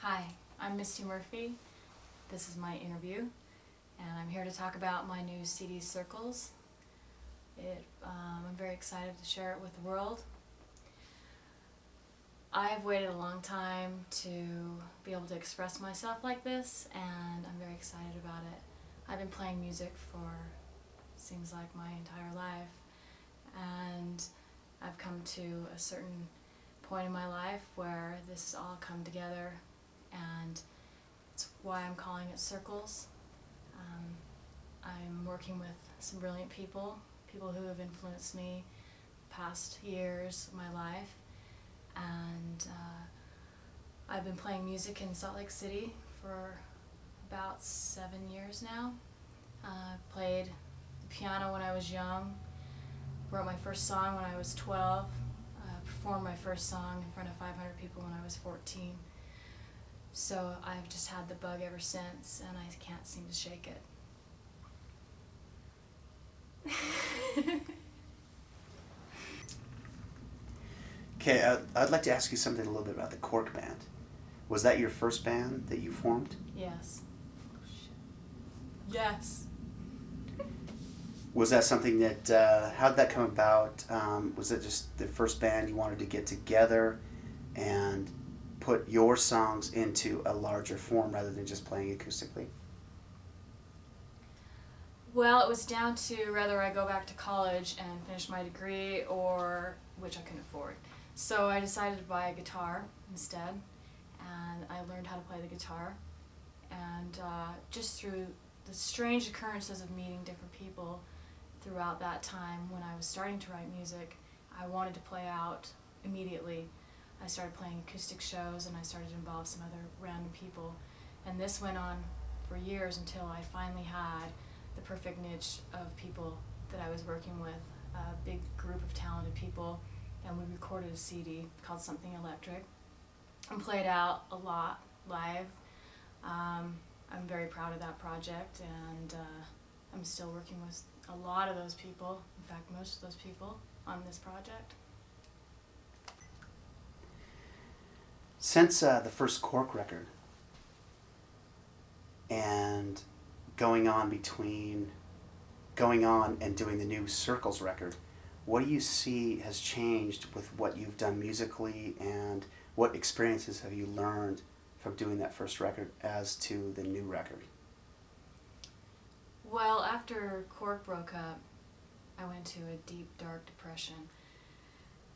Hi, I'm Misty Murphy. This is my interview, and I'm here to talk about my new CD, Circles. I'm very excited to share it with the world. I've waited a long time to be able to express myself like this, and I'm very excited about it. I've been playing music for, seems like, my entire life, and I've come to a certain point in my life where this has all come together, and it's why I'm calling it Circles. I'm working with some brilliant people who have influenced me past years of my life, and I've been playing music in Salt Lake City for about 7 years now. Played the piano when I was young, wrote my first song when I was 12, performed my first song in front of 500 people when I was 14. So I've just had the bug ever since, and I can't seem to shake it. Okay, I'd like to ask you something a little bit about the Cork Band. Was that your first band that you formed? Yes. Yes. Was that something that, how did that come about? Was it just the first band you wanted to get together and put your songs into a larger form rather than just playing acoustically? Well, it was down to whether I go back to college and finish my degree, or which I couldn't afford. So I decided to buy a guitar instead, and I learned how to play the guitar. And just through the strange occurrences of meeting different people throughout that time when I was starting to write music, I wanted to play out immediately. I started playing acoustic shows, and I started to involve some other random people. And this went on for years until I finally had the perfect niche of people that I was working with, a big group of talented people, and we recorded a CD called Something Electric and played out a lot live. I'm very proud of that project, and I'm still working with a lot of those people, in fact most of those people, on this project. Since the first Cork record and going on and doing the new Circles record, what do you see has changed with what you've done musically, and what experiences have you learned from doing that first record as to the new record? Well, after Cork broke up, I went into a deep, dark depression,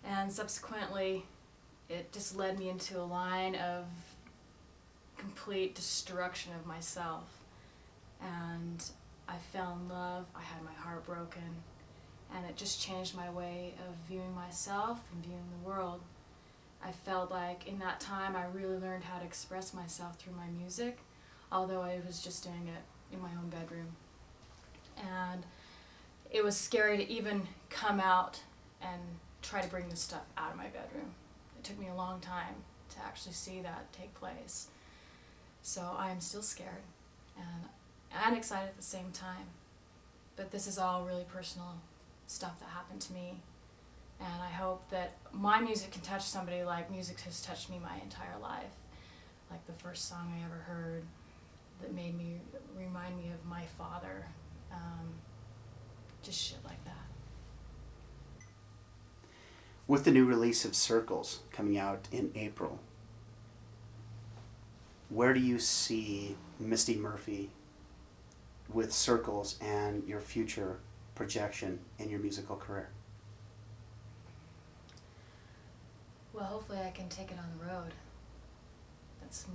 and subsequently it just led me into a line of complete destruction of myself. And I fell in love, I had my heart broken, and it just changed my way of viewing myself and viewing the world. I felt like in that time I really learned how to express myself through my music, although I was just doing it in my own bedroom. And it was scary to even come out and try to bring this stuff out of my bedroom. It took me a long time to actually see that take place. So I am still scared and excited at the same time. But this is all really personal stuff that happened to me. And I hope that my music can touch somebody like music has touched me my entire life. Like the first song I ever heard that made me remind me of my father. Just shit like that. With the new release of Circles coming out in April, where do you see Misty Murphy with Circles and your future projection in your musical career? Well, hopefully I can take it on the road. That's the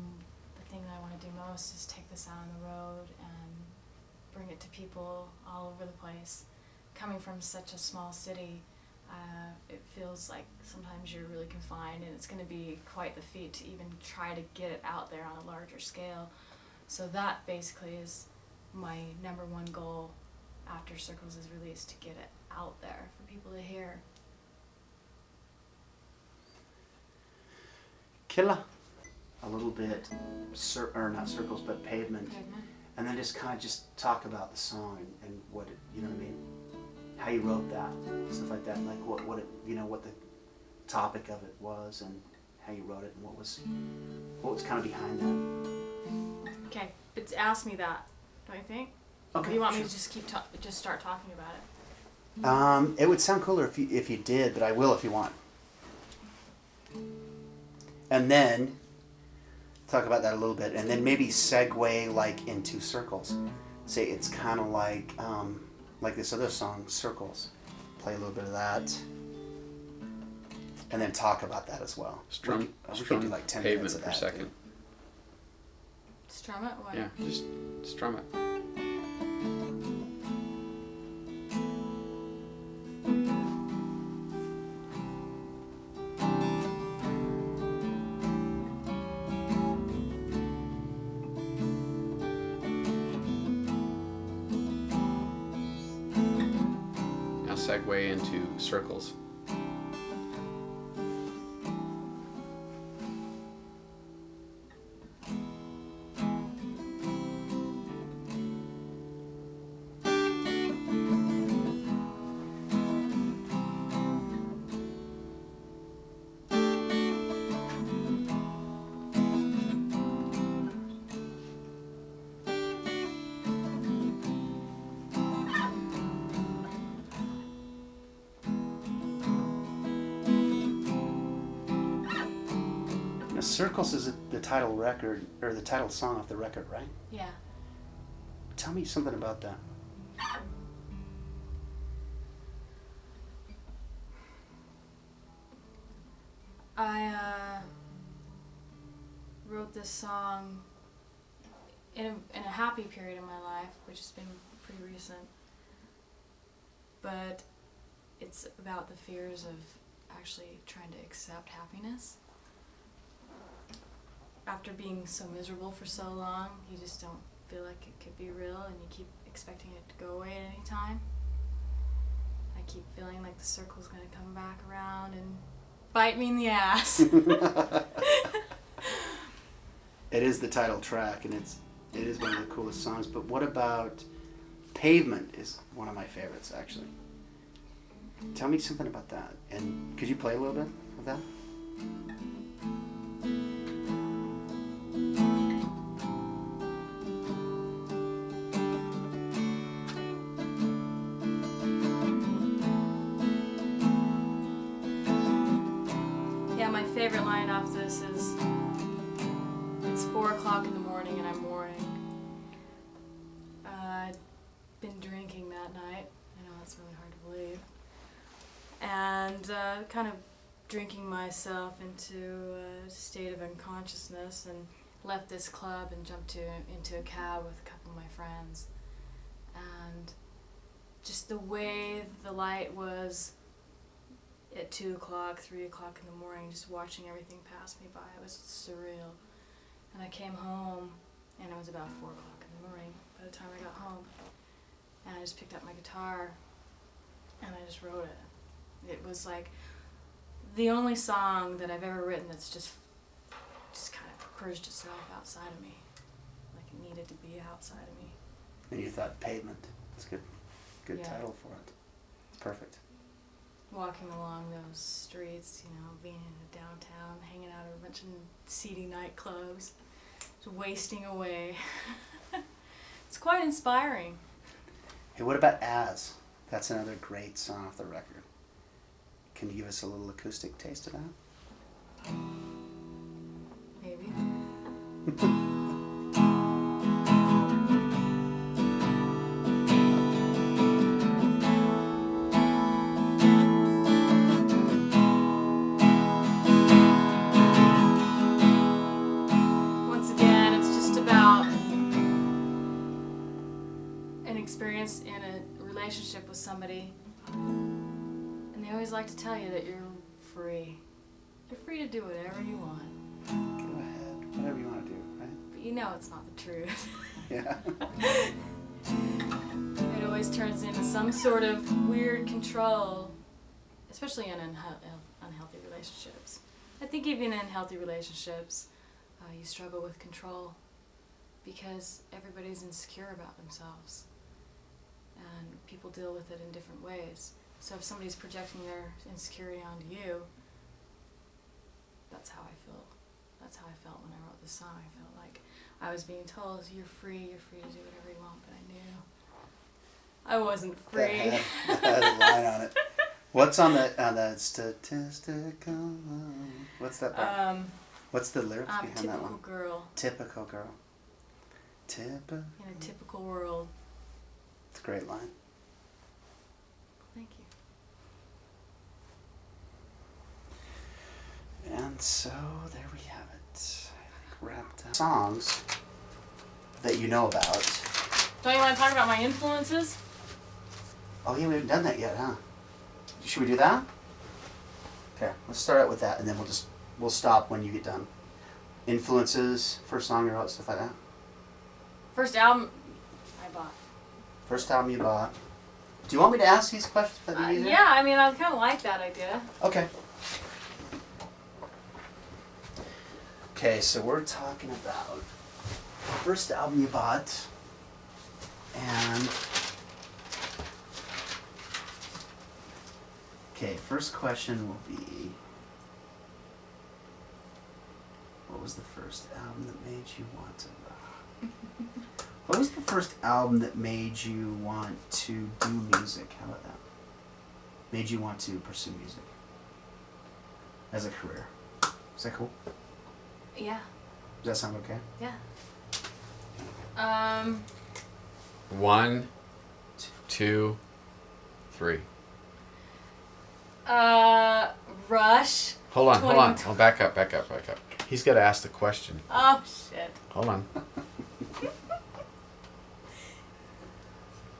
thing that I want to do most, is take this out on the road and bring it to people all over the place. Coming from such a small city, it feels like sometimes you're really confined, and it's going to be quite the feat to even try to get it out there on a larger scale. So that basically is my number one goal after Circles is released, to get it out there for people to hear. Killa, a little bit, or not Circles, but Pavement. Pavement. And then just kind of just talk about the song and what it, you know what I mean? How you wrote that, stuff like that, and like what it, you know, what the topic of it was, and how you wrote it and what was kind of behind that. Okay, but ask me that, don't you think? Okay. Or do you want sure. me to just start talking about it? It would sound cooler if you did, but I will if you want. And then talk about that a little bit, and then maybe segue like into Circles. Say it's kind of like this other song, Circles. Play a little bit of that, and then talk about that as well. Strum we could do like 10 minutes Pavement of for a that. second. Strum it? What? Yeah, just strum it. Now segue into Circles. Now, Circles is the title record or the title song off the record, right? Yeah. Tell me something about that. I wrote this song in a happy period of my life, which has been pretty recent. But it's about the fears of actually trying to accept happiness. After being so miserable for so long, you just don't feel like it could be real, and you keep expecting it to go away at any time. I keep feeling like the circle's gonna come back around and bite me in the ass. It is the title track, and it is one of the coolest songs. But what about Pavement? Is one of my favorites, actually. Tell me something about that. And could you play a little bit of that? Yeah, my favorite line off this is, it's 4 o'clock in the morning and I'm mourning. I'd been drinking that night. I know that's really hard to believe. And kind of drinking myself into a state of unconsciousness, and left this club and jumped into a cab with a couple of my friends. And just the way the light was at 2 o'clock, 3 o'clock in the morning, just watching everything pass me by, it was surreal. And I came home, and it was about 4 o'clock in the morning by the time I got home. And I just picked up my guitar, and I just wrote it. It was like the only song that I've ever written that's just kind of purged itself outside of me, like it needed to be outside of me. And you thought Pavement. It's good Yeah. title for it. It's perfect. Walking along those streets, being in a downtown, hanging out at a bunch of seedy nightclubs, just wasting away. It's quite inspiring. Hey, what about As? That's another great song off the record. Can you give us a little acoustic taste of that? Maybe. Once again, it's just about an experience in a relationship with somebody. And they always like to tell you that you're free. You're free to do whatever you want. Go ahead. Whatever you want to do, right? But you know it's not the truth. Yeah. It always turns into some sort of weird control, especially in unhealthy relationships. I think even in healthy relationships, you struggle with control because everybody's insecure about themselves. And people deal with it in different ways. So if somebody's projecting their insecurity onto you, that's how I feel. That's how I felt when I wrote the song. I felt like I was being told, you're free to do whatever you want, but I knew I wasn't free. That had a line on it. What's on the statistical? What's that part? What's the lyrics behind that one? Typical girl. Typical girl. In a typical world. It's a great line. Thank you. And so there we have it. I think wrapped up. Songs that you know about. Don't you want to talk about my influences? Oh yeah, we haven't done that yet, huh? Should we do that? Okay, let's start out with that, and then we'll stop when you get done. Influences, first song you wrote, stuff like that. First album I bought. First album you bought. Do you want me to ask these questions? Yeah, I mean, I kind of like that idea. Okay. Okay, so we're talking about first album you bought, and okay, first question will be, what was the first album that made you want to rock? What was the first album that made you want to do music? How about that? Made you want to pursue music as a career? Is that cool? Yeah. Does that sound okay? Yeah. 1, 2, 3. Rush. Hold on. Oh, back up. He's got to ask the question. Oh, shit. Hold on.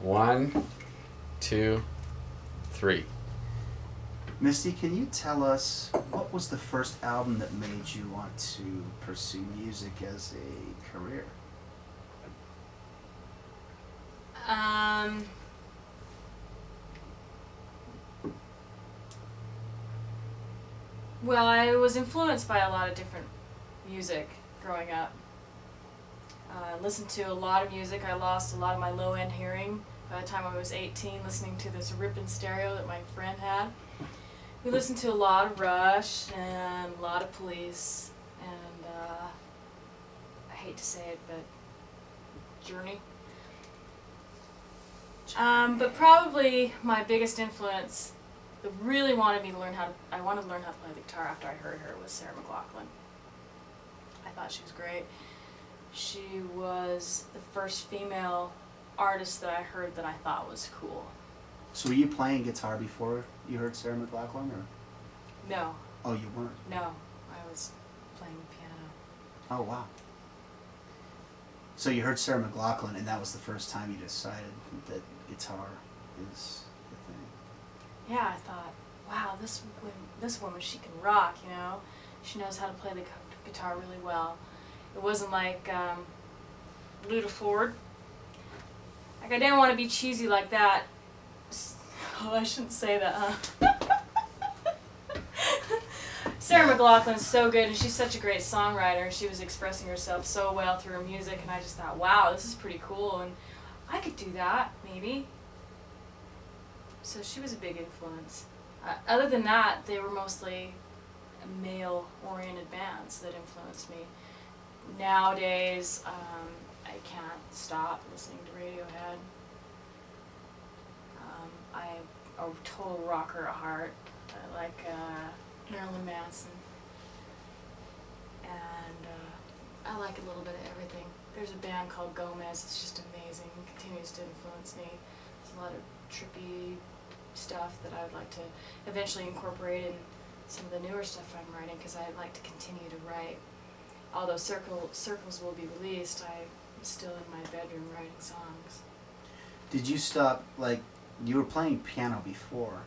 1, 2, 3. Misty, can you tell us what was the first album that made you want to pursue music as a career? Well, I was influenced by a lot of different music growing up. I listened to a lot of music. I lost a lot of my low-end hearing by the time I was 18, listening to this ripping stereo that my friend had. We listened to a lot of Rush and a lot of Police, and I hate to say it, but Journey. But probably my biggest influence that really wanted me to learn I wanted to learn how to play the guitar after I heard her was Sarah McLachlan. I thought she was great. She was the first female artist that I heard that I thought was cool. So were you playing guitar before you heard Sarah McLachlan, or? No. Oh, you weren't? No, I was playing piano. Oh, wow. So you heard Sarah McLachlan, and that was the first time you decided that guitar is the thing. Yeah, I thought, wow, this woman, she can rock, you know? She knows how to play the guitar really well. It wasn't like Luda Ford. Like, I didn't want to be cheesy like that. Oh, I shouldn't say that, huh? Sarah McLachlan's so good, and she's such a great songwriter. She was expressing herself so well through her music, and I just thought, wow, this is pretty cool, and I could do that, maybe. So she was a big influence. Other than that, they were mostly male-oriented bands that influenced me. Nowadays, I can't stop listening to Radiohead. I'm a total rocker at heart. I like Marilyn Manson. And I like a little bit of everything. There's a band called Gomez. It's just amazing. It continues to influence me. There's a lot of trippy stuff that I would like to eventually incorporate in some of the newer stuff I'm writing, because I'd like to continue to write. Although Circles will be released, I'm still in my bedroom writing songs. Did you stop, like, you were playing piano before,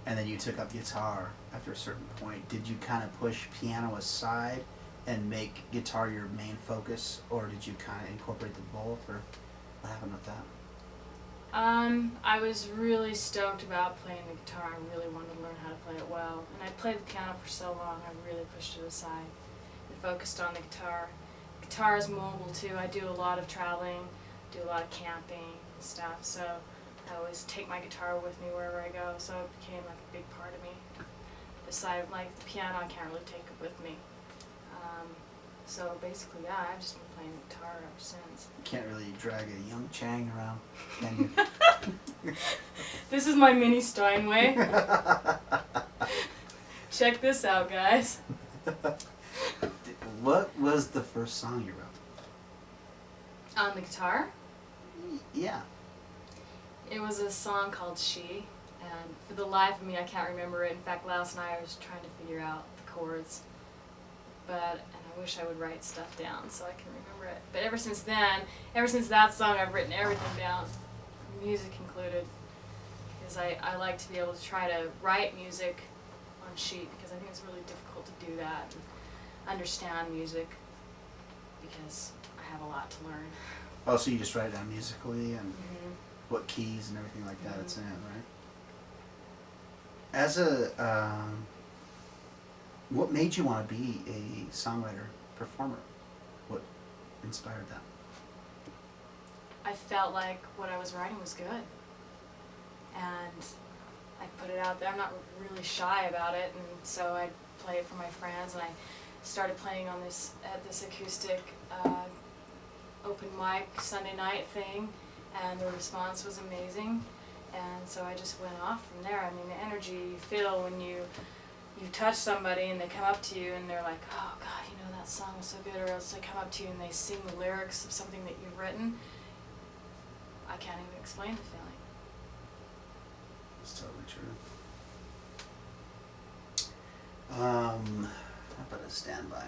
and then you took up guitar after a certain point. Did you kind of push piano aside and make guitar your main focus, or did you kind of incorporate them both, or what happened with that? I was really stoked about playing the guitar. I really wanted to learn how to play it well. And I played the piano for so long, I really pushed it aside and focused on the guitar. Guitar is mobile too. I do a lot of traveling, do a lot of camping and stuff, so I always take my guitar with me wherever I go, so it became like a big part of me. Aside, like, the piano, I can't really take it with me. So basically, yeah, I've just been playing guitar ever since. You can't really drag a young Chang around, can you? This is my mini Steinway. Check this out, guys. What was the first song you wrote? On the guitar, Yeah. it was a song called She, and for the life of me, I can't remember it. In fact, last night I was trying to figure out the chords, and I wish I would write stuff down so I can remember it. But ever since then, ever since that song, I've written everything down, music included, because I like to be able to try to write music on sheet, because I think it's really difficult to do that and understand music, because I have a lot to learn. Oh, so you just write it down musically and Mm-hmm. what keys and everything like that Mhm. it's in, right? As a, what made you want to be a songwriter, performer? What inspired that? I felt like what I was writing was good, and I put it out there. I'm not really shy about it, and so I play it for my friends, and I started playing on this at this acoustic open mic Sunday night thing, and the response was amazing, and so I just went off from there. I mean, the energy you feel when you touch somebody and they come up to you and they're like, oh God, you know, that song was so good, or else they come up to you and they sing the lyrics of something that you've written. I can't even explain the feeling. It's totally true. How about a standby?